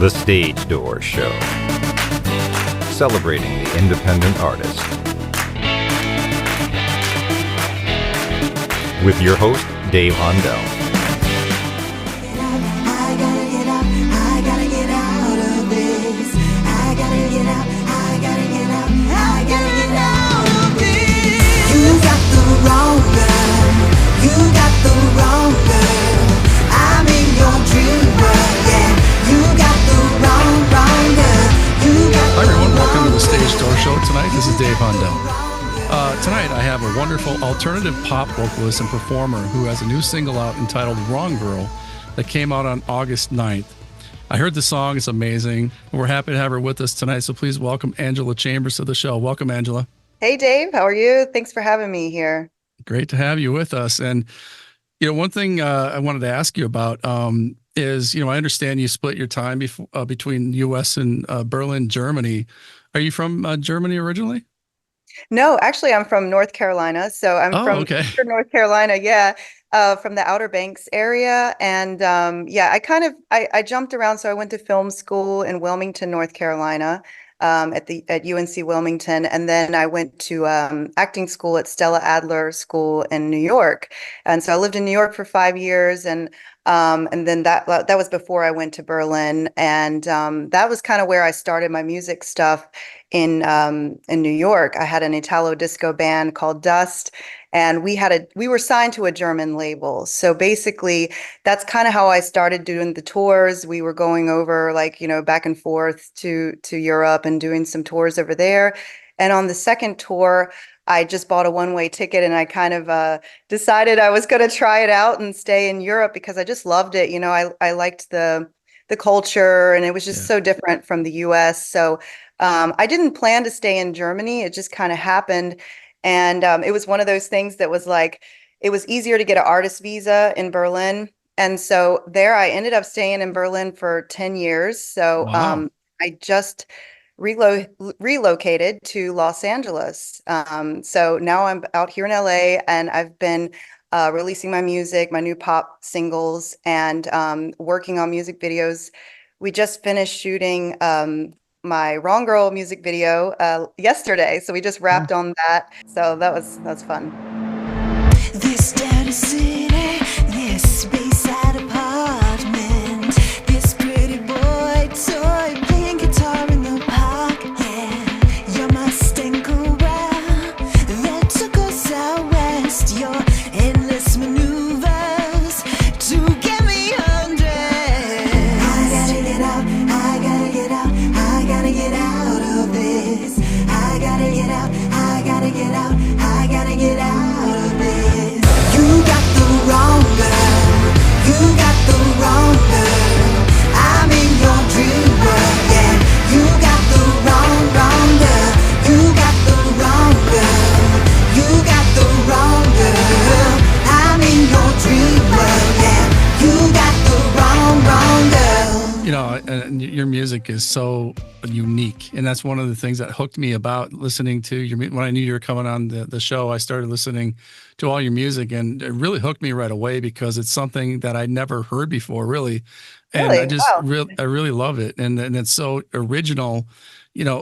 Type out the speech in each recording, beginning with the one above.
The Stage Door Show, celebrating the independent artist. With your host, Dave Hondell. Hi everyone, welcome to the Stage Door Show tonight. This is Dave Hondell. Tonight I have a wonderful alternative pop vocalist and performer who has a new single out entitled Wrong Girl that came out on August 9th. I heard the song, it's amazing. We're happy to have her with us tonight, so please welcome Angela Chambers to the show. Welcome, Angela. Hey Dave, how are you? Thanks for having me here. Great to have you with us. And one thing I wanted to ask you about is, I understand you split your time between U.S. and Berlin, Germany. Are you from Germany originally? No, actually, I'm from North Carolina. So I'm from Eastern North Carolina. Yeah, from the Outer Banks area. And I jumped around. So I went to film school in Wilmington, North Carolina, at UNC Wilmington, and then I went to acting school at Stella Adler School in New York. And so I lived in New York for 5 years, and then that was before I went to Berlin, and that was kind of where I started my music stuff in New York. I had an Italo disco band called Dust, and we were signed to a German label. So basically, that's kind of how I started doing the tours. We were going over back and forth to Europe and doing some tours over there. And on the second tour, I just bought a one-way ticket, and I kind of decided I was going to try it out and stay in Europe because I just loved it. I liked the culture, and it was just so different from the US. So I didn't plan to stay in Germany. It just kind of happened. And it was one of those things that was it was easier to get an artist visa in Berlin. And so there I ended up staying in Berlin for 10 years. So Wow. I just relocated to Los Angeles. So now I'm out here in LA, and I've been releasing my music, my new pop singles, and working on music videos. We just finished shooting my Wrong Girl music video yesterday. So we just wrapped on that. So that was fun. This dirty city, this Bayside apartment, this pretty boy toy playing guitar in the park. Yeah, you're my Mustang that took us out west. Your endless maneuvers to get me undressed. I gotta get out, I gotta get out, I gotta get out of this. I gotta get out, I gotta get out, I gotta get out of this. You got the wrong girl, you got the wrong girl. I'm in your dream world, yeah. You got the wrong girl, you got the wrong girl, you got the wrong girl. I'm in your dream world, yeah. You got the wrong girl. And your music is so unique, and that's one of the things that hooked me about listening to your. When I knew you were coming on the show, I started listening to all your music, and it really hooked me right away because it's something that I never heard before, really. And Really? I just Wow. I really love it, and it's so original.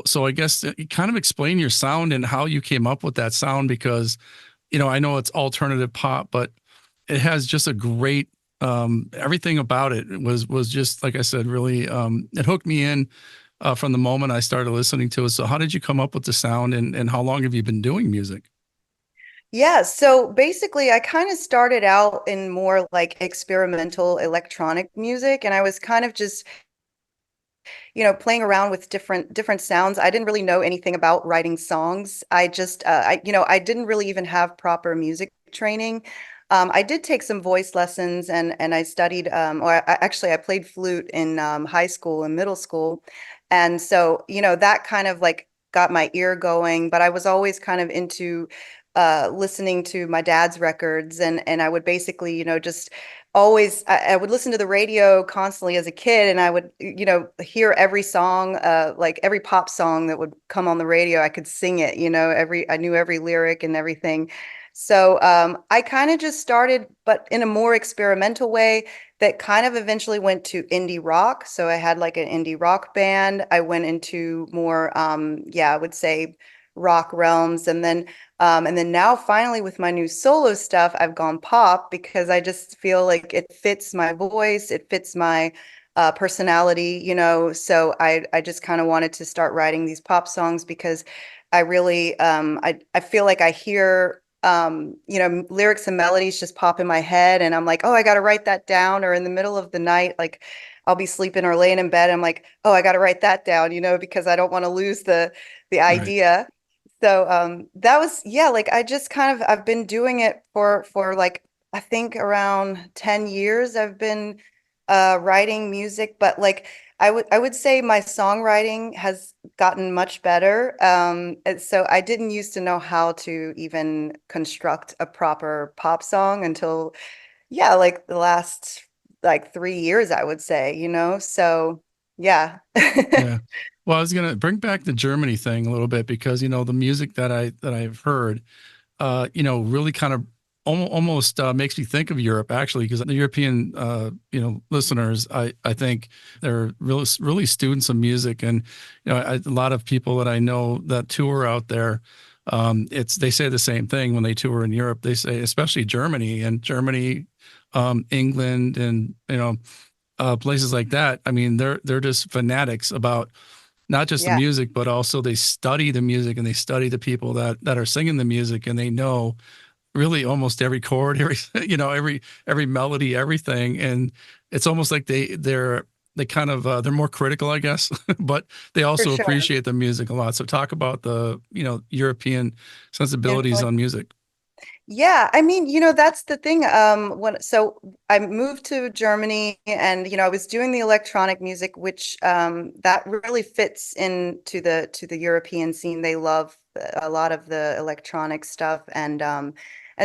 So I guess you kind of explain your sound and how you came up with that sound, because I know it's alternative pop, but it has just a great everything about it was just, like I said, really it hooked me in from the moment I started listening to it. So how did you come up with the sound, and how long have you been doing music? Yeah, so basically I kind of started out in more like experimental electronic music, and I was kind of just playing around with different sounds. I didn't really know anything about writing songs. I just I didn't really even have proper music training. I did take some voice lessons, and I studied I played flute in high school and middle school. And so that kind of got my ear going, but I was always kind of into listening to my dad's records, and I would basically just always I would listen to the radio constantly as a kid, and I would hear every song, like every pop song that would come on the radio. I could sing it, I knew every lyric and everything. So I kind of just started, but in a more experimental way that kind of eventually went to indie rock. So I had like an indie rock band. I went into more, yeah, I would say rock realms. And then now finally with my new solo stuff, I've gone pop because I just feel like it fits my voice, it fits my personality, you know. So I just kind of wanted to start writing these pop songs because I really I feel like I hear you know, lyrics and melodies just pop in my head and I'm like, oh, I got to write that down. Or in the middle of the night, like I'll be sleeping or laying in bed. I'm like, oh, I got to write that down, you know, because I don't want to lose the Right. idea. So that was, yeah, like I just kind of I've been doing it for like I think around 10 years I've been writing music, but like I would say my songwriting has gotten much better. And so I didn't used to know how to even construct a proper pop song until, yeah, like the last like 3 years, I would say, you know? So yeah. Yeah. Well, I was gonna bring back the Germany thing a little bit because you know the music that I've heard, you know, really kind of almost makes me think of Europe actually, because the European, you know, listeners, I think they're really students of music, and you know, a lot of people that I know that tour out there, they say the same thing when they tour in Europe. They say, especially Germany, England, and you know, places like that. I mean, they're just fanatics about not just the Yeah, music, but also they study the music and they study the people that are singing the music, and they know really almost every chord, every you know, every melody, everything. And it's almost like they kind of they're more critical, I guess, but they for also sure. appreciate the music a lot. So talk about the, you know, European sensibilities Influence. on music. Yeah, I mean, you know, that's the thing. So I moved to Germany and, you know, I was doing the electronic music, which that really fits into the European scene. They love a lot of the electronic stuff. And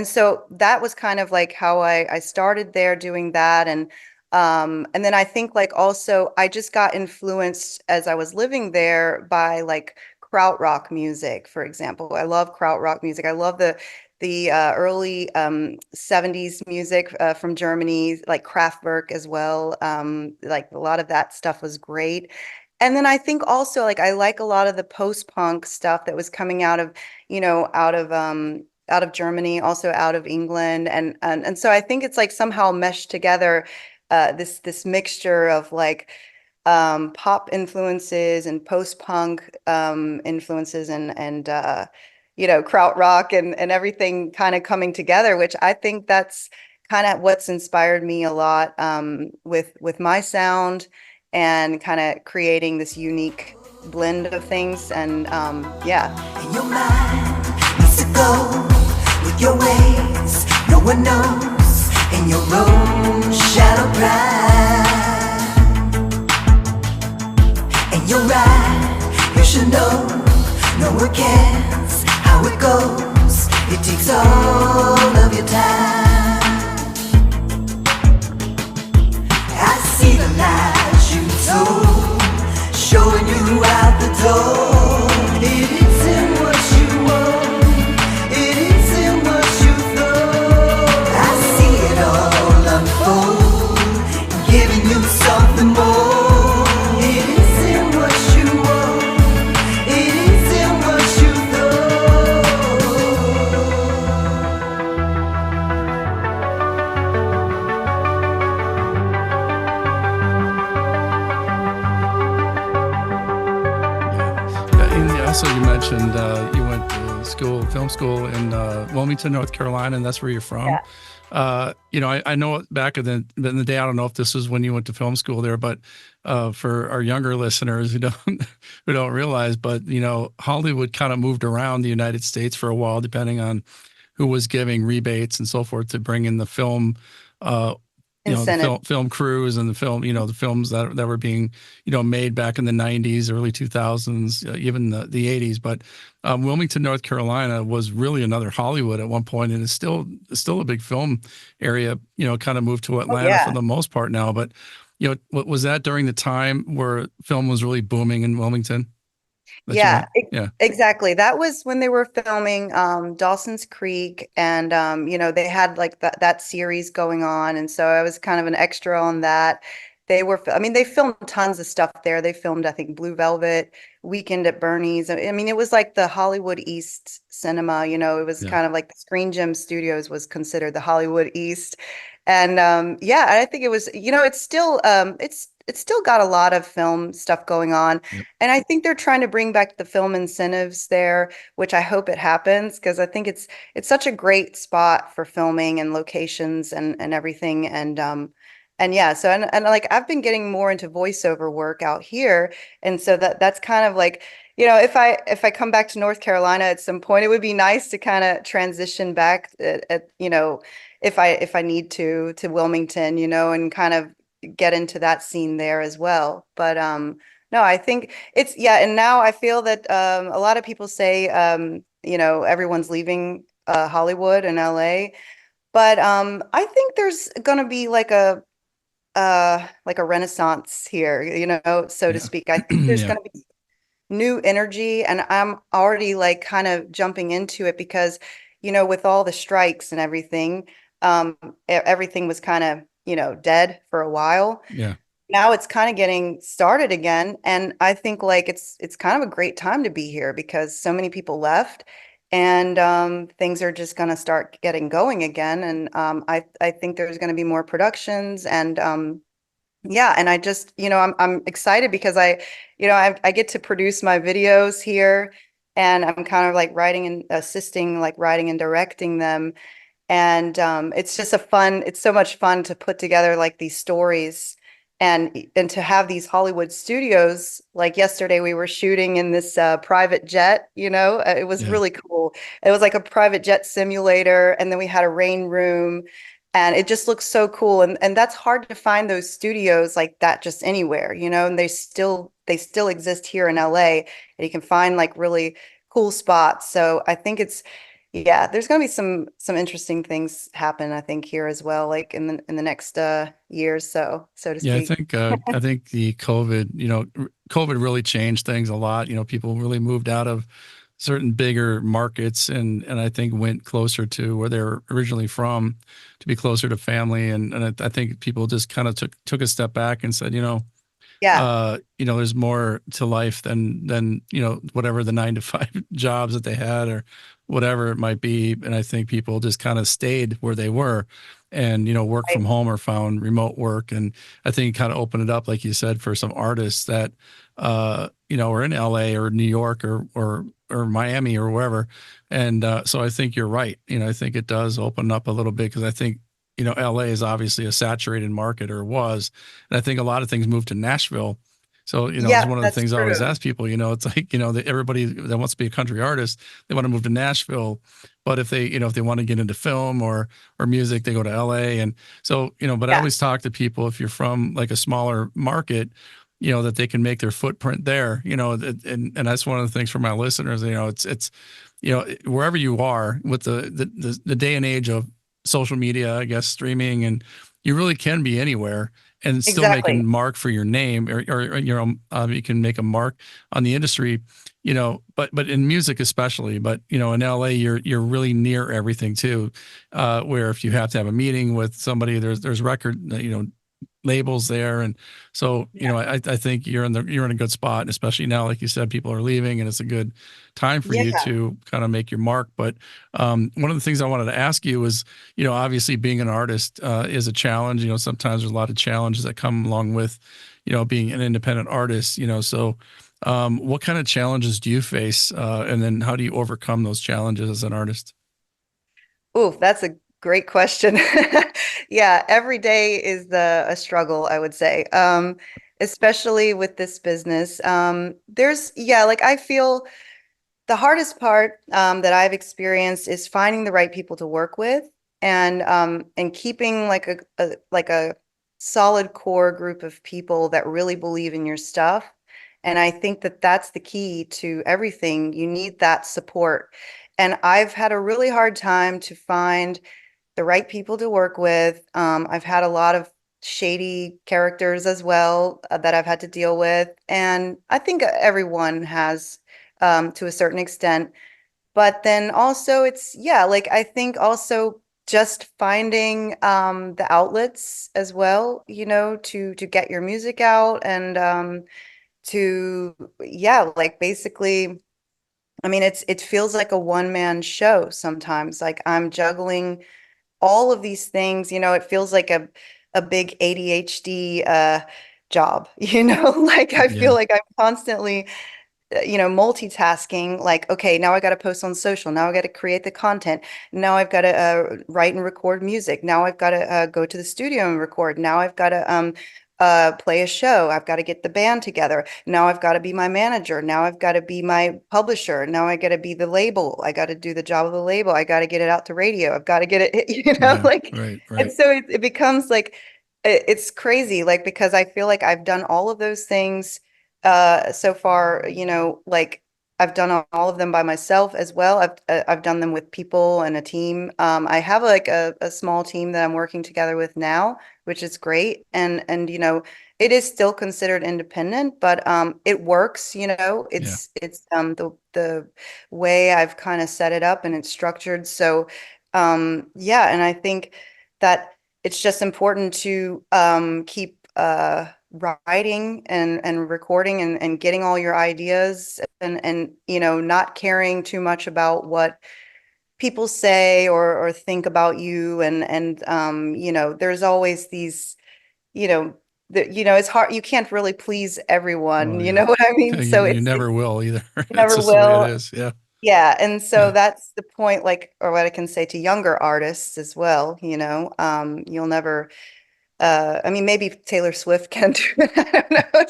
so that was kind of like how I started there doing that. And then I think like also I just got influenced as I was living there by like krautrock music, for example. I love krautrock music. I love the early 70s music from Germany, like Kraftwerk as well. Like a lot of that stuff was great. And then I think also like I like a lot of the post-punk stuff that was coming out of, you know, out of Germany, also out of England. And so I think it's like somehow meshed together this mixture of like pop influences and post-punk influences and you know, krautrock and everything kind of coming together, which I think that's kind of what's inspired me a lot with my sound and kind of creating this unique blend of things. And yeah. And your mind needs to go with your ways. No one knows in your own shadow pride. And you're right, you should know. No one cares how it goes. It takes all of your time. I see the lies you told, showing you out the door. It isn't what you want, it isn't what you thought. I see it all unfold, giving you something more. It isn't what you want, it isn't what you And also, you mentioned you went to film school in Wilmington, North Carolina, and that's where you're from. Yeah. You know, I know back in the day, I don't know if this was when you went to film school there, but for our younger listeners who don't who don't realize, but you know, Hollywood kind of moved around the United States for a while, depending on who was giving rebates and so forth to bring in the film. You know, the Incentive. film crews and the film, you know, the films that were being, you know, made back in the 90s, early 2000s, even the 80s. But Wilmington, North Carolina was really another Hollywood at one point, and it's still a big film area, you know, kind of moved to Oh Atlanta for yeah. the most part now. But, you know, was that during the time where film was really booming in Wilmington? that you went? Yeah. Exactly. That was when they were filming Dawson's Creek, and they had like that series going on, and so I was kind of an extra on that. I mean, they filmed tons of stuff there. They filmed, I think, Blue Velvet, Weekend at Bernie's. I mean, it was like the Hollywood East cinema, it was kind of like the Screen Gem Studios was considered the Hollywood East. And I think it was, it's still got a lot of film stuff going on. Yep. And I think they're trying to bring back the film incentives there, which I hope it happens, because I think it's such a great spot for filming and locations and everything. And yeah, so and like I've been getting more into voiceover work out here. And so that's kind of like, if I come back to North Carolina at some point, it would be nice to kind of transition back if I need to Wilmington, and kind of get into that scene there as well. But no, I think and now I feel that a lot of people say everyone's leaving Hollywood and LA, but I think there's gonna be like a renaissance here, so to speak. I think there's gonna be new energy, and I'm already like kind of jumping into it because with all the strikes and everything, everything was kind of dead for a while. Yeah. Now it's kind of getting started again, and I think like it's kind of a great time to be here because so many people left, and things are just going to start getting going again. And I think there's going to be more productions, and and I just I'm excited because I get to produce my videos here, and I'm kind of like writing and assisting, like writing and directing them. And it's just it's so much fun to put together like these stories and to have these Hollywood studios. Like yesterday we were shooting in this private jet, it was really cool. It was like a private jet simulator, and then we had a rain room, and it just looks so cool. And that's hard to find those studios like that just anywhere, and they still exist here in LA, and you can find like really cool spots. So I think there's going to be some interesting things happen, I think, here as well, like in the next years, so to speak. Yeah, I think the COVID really changed things a lot. People really moved out of certain bigger markets and I think went closer to where they're originally from, to be closer to family. And I think people just kind of took a step back and said, there's more to life than whatever the 9-to-5 jobs that they had or whatever it might be. And I think people just kind of stayed where they were and, worked from home or found remote work. And I think it kind of opened it up, like you said, for some artists that, are in LA or New York or Miami or wherever. And so I think you're right. I think it does open up a little bit because I think, LA is obviously a saturated market, or was. And I think a lot of things moved to Nashville. So, it's one of the things I always ask people, it's like, everybody that wants to be a country artist, they want to move to Nashville. But if they, if they want to get into film or music, they go to LA. And so, but I always talk to people, if you're from like a smaller market, that they can make their footprint there, and that's one of the things for my listeners, it's, wherever you are with the day and age of social media, I guess, streaming, and you really can be anywhere and still make a mark for your name, or you can make a mark on the industry, but in music especially. But in LA, you're really near everything too, where if you have to have a meeting with somebody, there's record labels there, and so I think you're in a good spot, especially now, like you said, people are leaving, and it's a good time for you to kind of make your mark. But one of the things I wanted to ask you was, obviously being an artist is a challenge. Sometimes there's a lot of challenges that come along with being an independent artist. So what kind of challenges do you face, and then how do you overcome those challenges as an artist? Oh, that's a great question. Yeah, every day is a struggle, I would say, especially with this business. I feel the hardest part that I've experienced is finding the right people to work with, and keeping like a solid core group of people that really believe in your stuff. And I think that that's the key to everything. You need that support. And I've had a really hard time to find the right people to work with. I've had a lot of shady characters as well that I've had to deal with. And I think everyone has to a certain extent. But then also it's, yeah, like I think also just finding the outlets as well, you know, to get your music out and to, yeah, like basically, I mean, it feels like a one-man show sometimes. Like I'm juggling all of these things, you know, it feels like a big ADHD job, you know, like I feel Yeah. like I'm constantly you know, multitasking, like, okay, now I got to post on social. Now I got to create the content. Now I've got to write and record music. Now I've got to go to the studio and record. Now I've got to play a show. I've got to get the band together. Now I've got to be my manager. Now I've got to be my publisher. Now I got to be the label. I got to do the job of the label. I got to get it out to radio. I've got to get it, you know, Yeah. like, Right. and Right. so it becomes like, it's crazy, like, because I feel like I've done all of those things so far, you know, like I've done all of them by myself as well. I've done them with people and a team. I have like a small team that I'm working together with now, which is great. And you know, it is still considered independent, but it works, you know, Yeah. it's the way I've kind of set it up and it's structured. So yeah, and I think that it's just important to keep writing and recording and getting all your ideas and you know not caring too much about what people say or think about you and you know there's always these you know you know it's hard, you can't really please everyone, Oh, you yeah. know what I Yeah, mean, so you it's never will either. you That's never just the way it will. is. Yeah. Yeah, and so Yeah. that's the point, like, or what I can say to younger artists as well, you know, you'll never I mean, maybe Taylor Swift can do it. I don't know.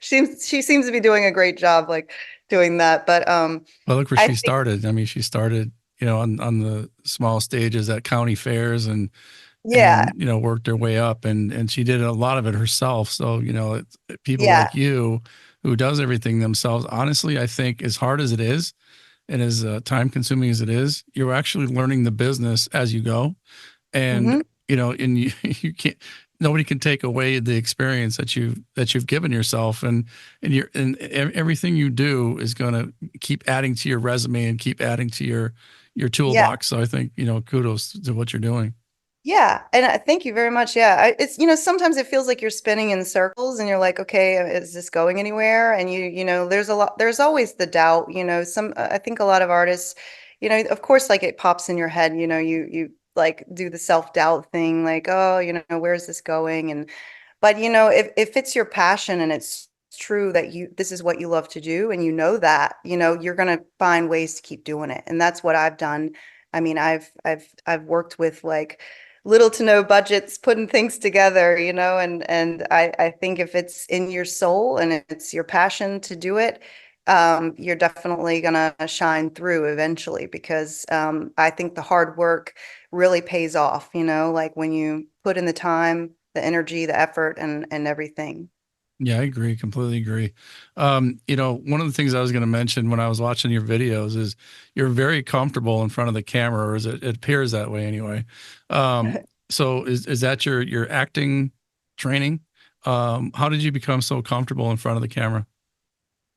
She seems to be doing a great job, like doing that. But Well, look where I she think, started. I mean, she started, on the small stages at county fairs yeah, and worked her way up and she did a lot of it herself. So, people yeah, like you who does everything themselves, honestly, I think as hard as it is and as time consuming as it is, you're actually learning the business as you go. And hmm and you can't, nobody can take away the experience that you've given yourself, and everything you do is going to keep adding to your resume and keep adding to your yeah, toolbox. So I think, kudos to what you're doing. yeah. And thank you very much. Yeah, it's you know sometimes it feels like you're spinning in circles, and you're like, okay, is this going anywhere? And you know, there's always the doubt. You know, I think a lot of artists, you know, of course, like it pops in your head. You know, you like do the self-doubt thing, like, oh, you know, where's this going? And but you know, if it's your passion and it's true that this is what you love to do and you know that, you know, you're gonna find ways to keep doing it. And that's what I've done. I mean, I've worked with like little to no budgets putting things together, you know, and I think if it's in your soul and it's your passion to do it, you're definitely gonna shine through eventually because I think the hard work really pays off, you know, like when you put in the time, the energy, the effort, and everything. Yeah, I agree. Completely agree. One of the things I was going to mention when I was watching your videos is you're very comfortable in front of the camera, or it appears that way anyway. So is that your acting training? How did you become so comfortable in front of the camera?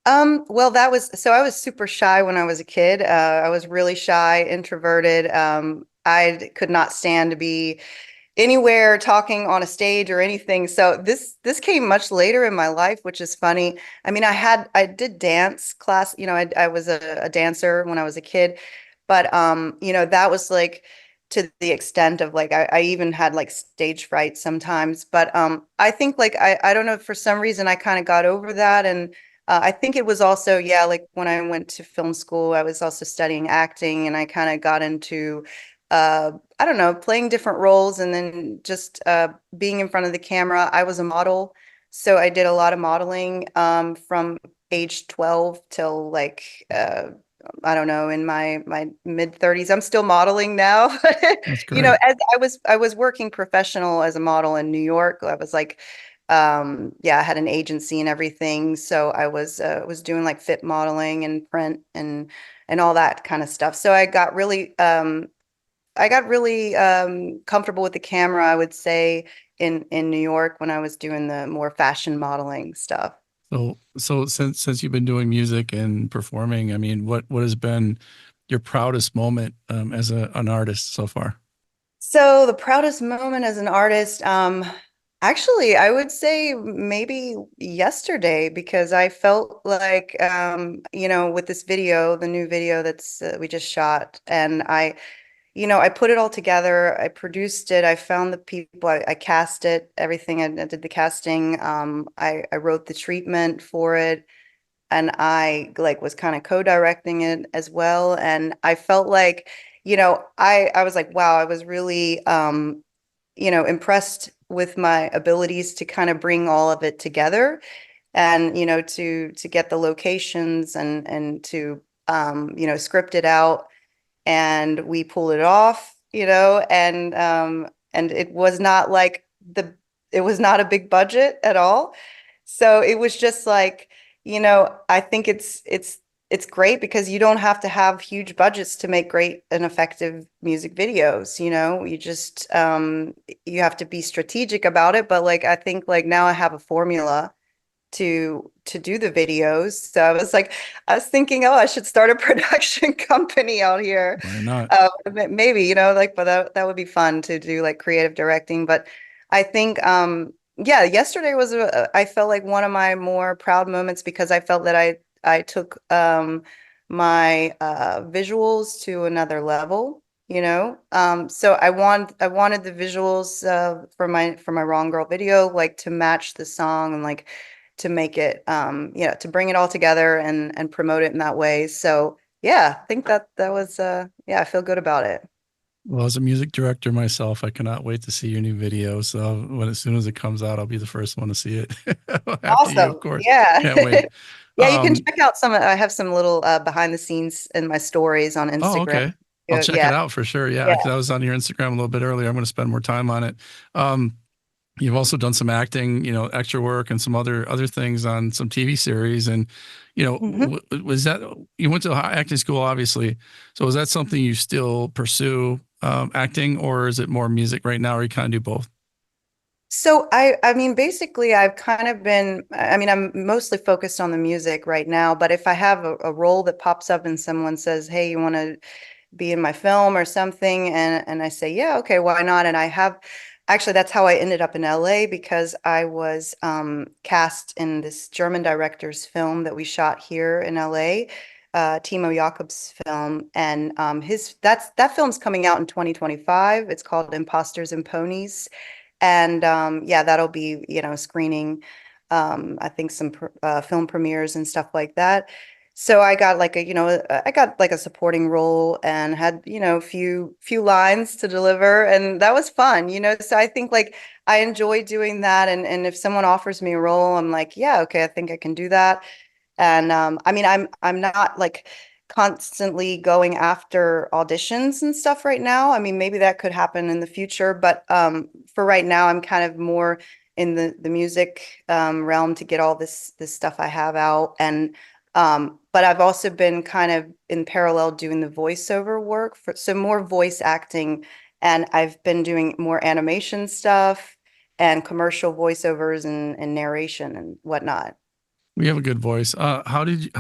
Well, so I was super shy when I was a kid. I was really shy, introverted. I could not stand to be anywhere talking on a stage or anything. So this came much later in my life, which is funny. I mean, I did dance class, you know, I was a dancer when I was a kid, but you know, that was like to the extent of like I even had like stage fright sometimes. But I think like I don't know, for some reason I kind of got over that. And I think it was also, yeah, like when I went to film school, I was also studying acting and I kind of got into I don't know, playing different roles and then just being in front of the camera. I was a model, so I did a lot of modeling from age 12 till like I don't know, in my mid 30s. I'm still modeling now. That's You know, great. as I was working professional as a model in New York. I was like yeah, I had an agency and everything. So I was doing like fit modeling and print and all that kind of stuff. So I got really comfortable with the camera, I would say, in New York when I was doing the more fashion modeling stuff. So since you've been doing music and performing, I mean, what has been your proudest moment as an artist so far? So the proudest moment as an artist, actually, I would say maybe yesterday, because I felt like, with this video, the new video that's we just shot, and I put it all together. I produced it. I found the people. I cast it. Everything. I did the casting. I wrote the treatment for it, and I like was kind of co-directing it as well. And I felt like, I was like, wow, I was really, impressed with my abilities to kind of bring all of it together, and to get the locations and to script it out, and we pulled it off, and it was not like it was not a big budget at all. So it was just like, I think it's great because you don't have to have huge budgets to make great and effective music videos. You just you have to be strategic about it. But like, I think like now I have a formula to do the videos. So I was thinking, oh, I should start a production company out here. Why not? Maybe, but that would be fun to do, like creative directing. But I think yeah, yesterday was I felt like one of my more proud moments, because I felt that I took my visuals to another level, so I wanted the visuals for my Wrong Girl video, like to match the song, and like to make it to bring it all together and promote it in that way. So yeah, I think that was yeah, I feel good about it. Well, as a music director myself, I cannot wait to see your new video. So as soon as it comes out, I'll be the first one to see it. Awesome. You, of course. Yeah. Can't wait. Yeah, you can check out I have some little behind the scenes in my stories on Instagram. Oh, okay. I'll check it out for sure. Yeah, because I was on your Instagram a little bit earlier. I'm going to spend more time on it. You've also done some acting, extra work and some other things on some TV series. And, was that, you went to acting school, obviously. So is that something you still pursue, acting, or is it more music right now, or you kind of do both? So I mean, basically I've kind of been, I'm mostly focused on the music right now, but if I have a role that pops up and someone says, hey, you want to be in my film or something, and I say, yeah, okay, why not? And actually, that's how I ended up in LA, because I was cast in this German director's film that we shot here in LA, Timo Jakob's film, and that film's coming out in 2025. It's called Imposters and Ponies, and yeah, that'll be screening. I think some film premieres and stuff like that. So I got like a supporting role, and had few lines to deliver, and that was fun. So I think like I enjoy doing that, and if someone offers me a role, I'm like, yeah, okay, I think I can do that. And I'm not like constantly going after auditions and stuff right now. I mean, maybe that could happen in the future, but for right now, I'm kind of more in the music realm to get all this stuff I have out. And but I've also been kind of in parallel doing the voiceover work for some more voice acting, and I've been doing more animation stuff and commercial voiceovers and narration and whatnot. We have a good voice. How do you,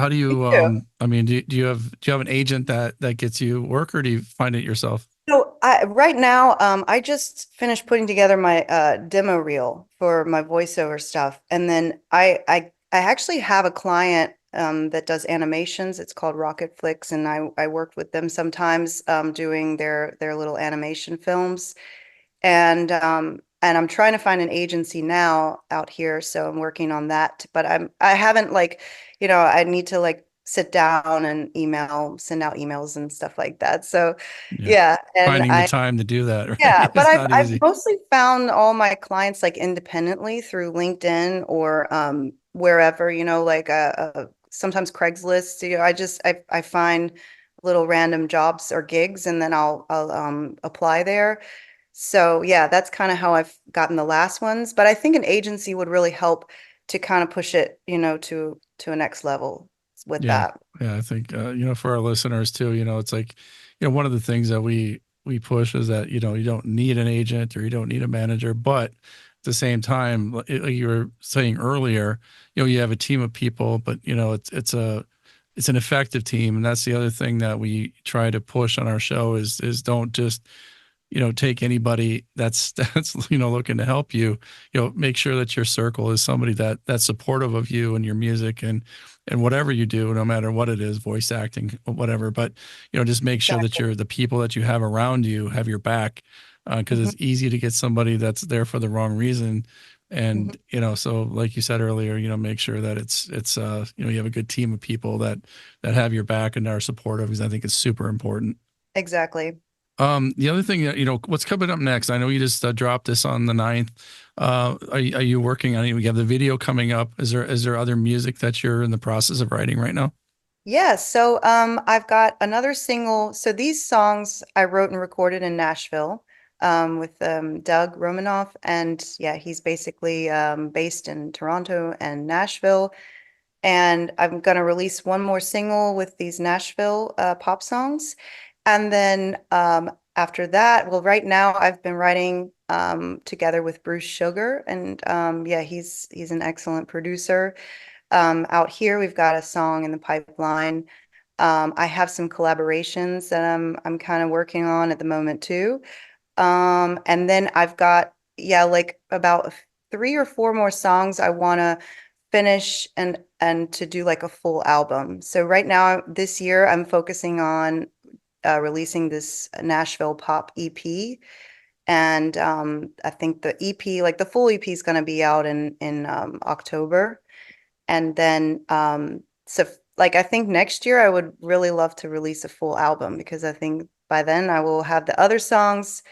I mean, do you have an agent that gets you work, or do you find it yourself? So right now, I just finished putting together my demo reel for my voiceover stuff. And then I actually have a client that does animations. It's called Rocket Flicks, and I worked with them sometimes doing their little animation films. And I'm trying to find an agency now out here, so I'm working on that. But I haven't like, I need to like sit down and send out emails and stuff like that. So yeah, and finding the time to do that. Right? Yeah, but I've mostly found all my clients like independently through LinkedIn or wherever, like sometimes Craigslist. I find little random jobs or gigs, and then I'll apply there. So yeah, that's kind of how I've gotten the last ones. But I think an agency would really help to kind of push it, to a next level with that. Yeah, I think for our listeners too, it's like, one of the things that we push is that you don't need an agent or you don't need a manager, but the same time, like you were saying earlier, you have a team of people, but it's an effective team. And that's the other thing that we try to push on our show is don't just, take anybody that's looking to help you. Make sure that your circle is somebody that's supportive of you and your music and whatever you do, no matter what it is, voice acting, whatever. But just make sure that the people that you have around you have your back, because it's easy to get somebody that's there for the wrong reason. And so like you said earlier, make sure that it's you have a good team of people that have your back and are supportive, because I think it's super important. Exactly. The other thing that, what's coming up next, I know you just dropped this on the 9th. Are you working on it? We have the video coming up. Is there other music that you're in the process of writing right now? Yeah, so I've got another single. So these songs I wrote and recorded in Nashville with Doug Romanoff. And yeah, he's basically based in Toronto and Nashville. And I'm going to release one more single with these Nashville pop songs. And then after that, well, right now I've been writing together with Bruce Sugar. And yeah, he's an excellent producer. Out here, we've got a song in the pipeline. I have some collaborations that I'm kind of working on at the moment too. And then I've got, yeah, like about 3 or 4 more songs I want to finish and to do like a full album. So right now, this year, I'm focusing on releasing this Nashville pop EP. And I think the EP, like the full EP, is going to be out in October. And then so like I think next year I would really love to release a full album, because I think by then I will have the other songs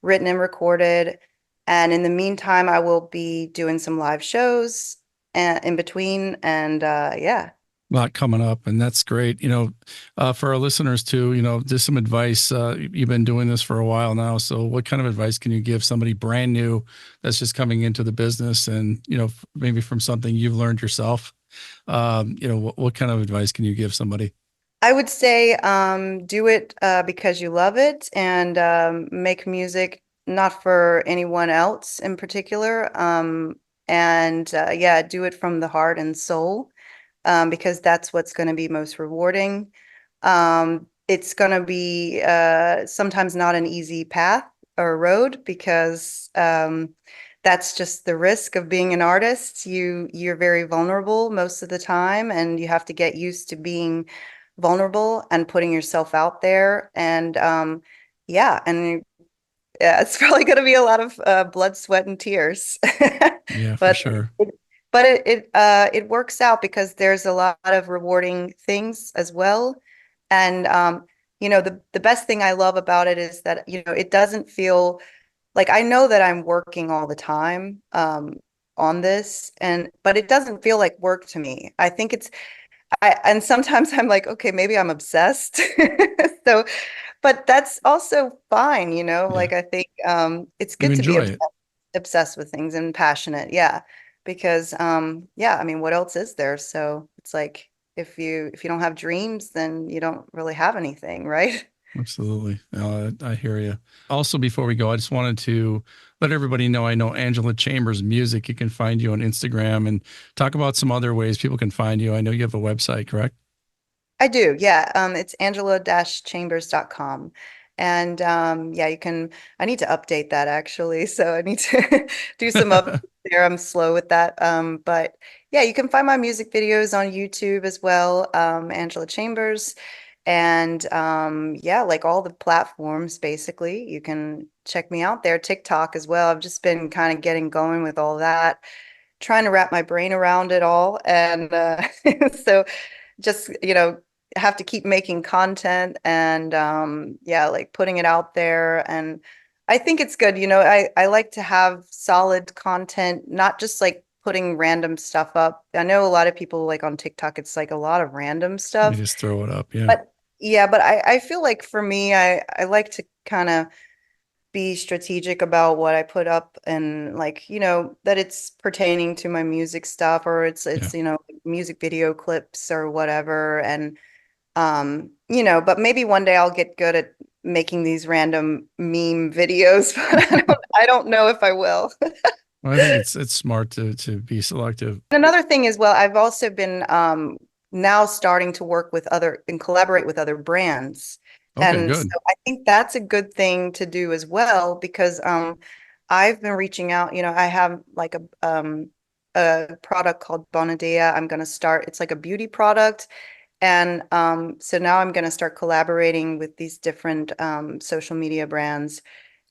written and recorded. And in the meantime, I will be doing some live shows in between. And yeah. A lot coming up, and that's great. For our listeners too, just some advice. You've been doing this for a while now, so what kind of advice can you give somebody brand new that's just coming into the business, and maybe from something you've learned yourself? What kind of advice can you give somebody? I would say do it because you love it, and make music not for anyone else in particular. And yeah, do it from the heart and soul. Because that's what's going to be most rewarding. It's going to be sometimes not an easy path or road, because that's just the risk of being an artist. You're very vulnerable most of the time, and you have to get used to being vulnerable and putting yourself out there. And yeah, it's probably going to be a lot of blood, sweat, and tears. Yeah, but for sure. But it works out, because there's a lot of rewarding things as well. And the best thing I love about it is that it doesn't feel like, I know that I'm working all the time on this, but it doesn't feel like work to me. I think and sometimes I'm like, okay, maybe I'm obsessed. So, but that's also fine, Yeah. like I think it's good to be obsessed with things and passionate. Yeah. Because yeah, I mean, what else is there? So it's like, if you don't have dreams, then you don't really have anything, right? Absolutely. I hear you. Also, before we go, I just wanted to let everybody know, I know Angela Chambers Music. You can find you on Instagram, and talk about some other ways people can find you. I know you have a website, correct? I do. Yeah. It's angela-chambers.com. And yeah, I need to update that actually. So I need to do some up there. I'm slow with that. But yeah, you can find my music videos on YouTube as well. Angela Chambers. And yeah, like all the platforms, basically, you can check me out there. TikTok as well. I've just been kind of getting going with all that, trying to wrap my brain around it all. And so just, have to keep making content, and yeah, like putting it out there. And I think it's good. I like to have solid content, not just like putting random stuff up. I know a lot of people, like on TikTok, it's like a lot of random stuff. You just throw it up. Yeah. But yeah, but I feel like for me, I like to kind of be strategic about what I put up, and like, that it's pertaining to my music stuff, or it's music video clips or whatever. And but maybe one day I'll get good at making these random meme videos, but I don't know if I will. Well, I think it's smart to be selective. Another thing as well, I've also been now starting to work with and collaborate with other brands. Okay, And good. so I think that's a good thing to do as well, because I've been reaching out, I have like a product called Bonadea. I'm going to start, it's like a beauty product. And so now I'm going to start collaborating with these different social media brands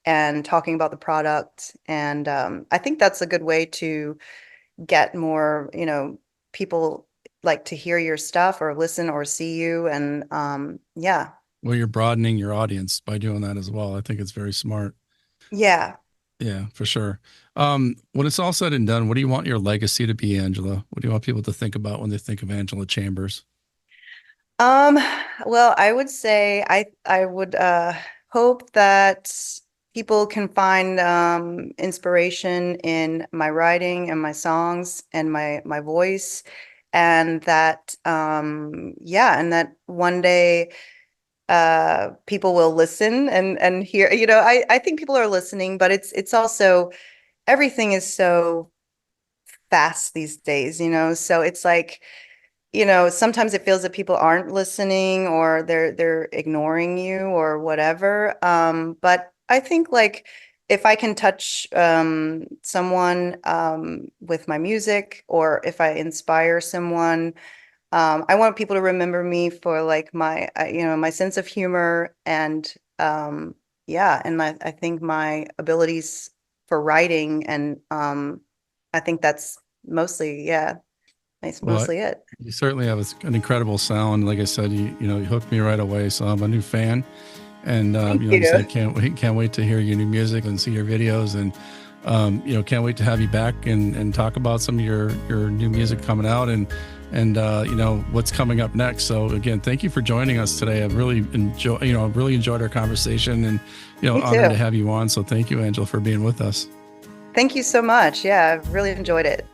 and talking about the product. And I think that's a good way to get more, people like to hear your stuff or listen or see you. And yeah. Well, you're broadening your audience by doing that as well. I think it's very smart. Yeah. Yeah, for sure. When it's all said and done, what do you want your legacy to be, Angela? What do you want people to think about when they think of Angela Chambers? Well, I would say I would hope that people can find inspiration in my writing and my songs and my voice, and that yeah, and that one day people will listen and hear, I think people are listening, but it's also, everything is so fast these days, so it's like, sometimes it feels that people aren't listening, or they're ignoring you or whatever. But I think, like, if I can touch someone with my music, or if I inspire someone, I want people to remember me for like my my sense of humor, and yeah, and I think my abilities for writing, and I think that's mostly, yeah. That's mostly it. You certainly have an incredible sound. Like I said, you hooked me right away. So I'm a new fan, and like I said, can't wait to hear your new music and see your videos, and can't wait to have you back and talk about some of your new music coming out, and what's coming up next. So again, thank you for joining us today. I've really enjoyed our conversation, and honored to have you on. So thank you, Angela, for being with us. Thank you so much. Yeah, I've really enjoyed it.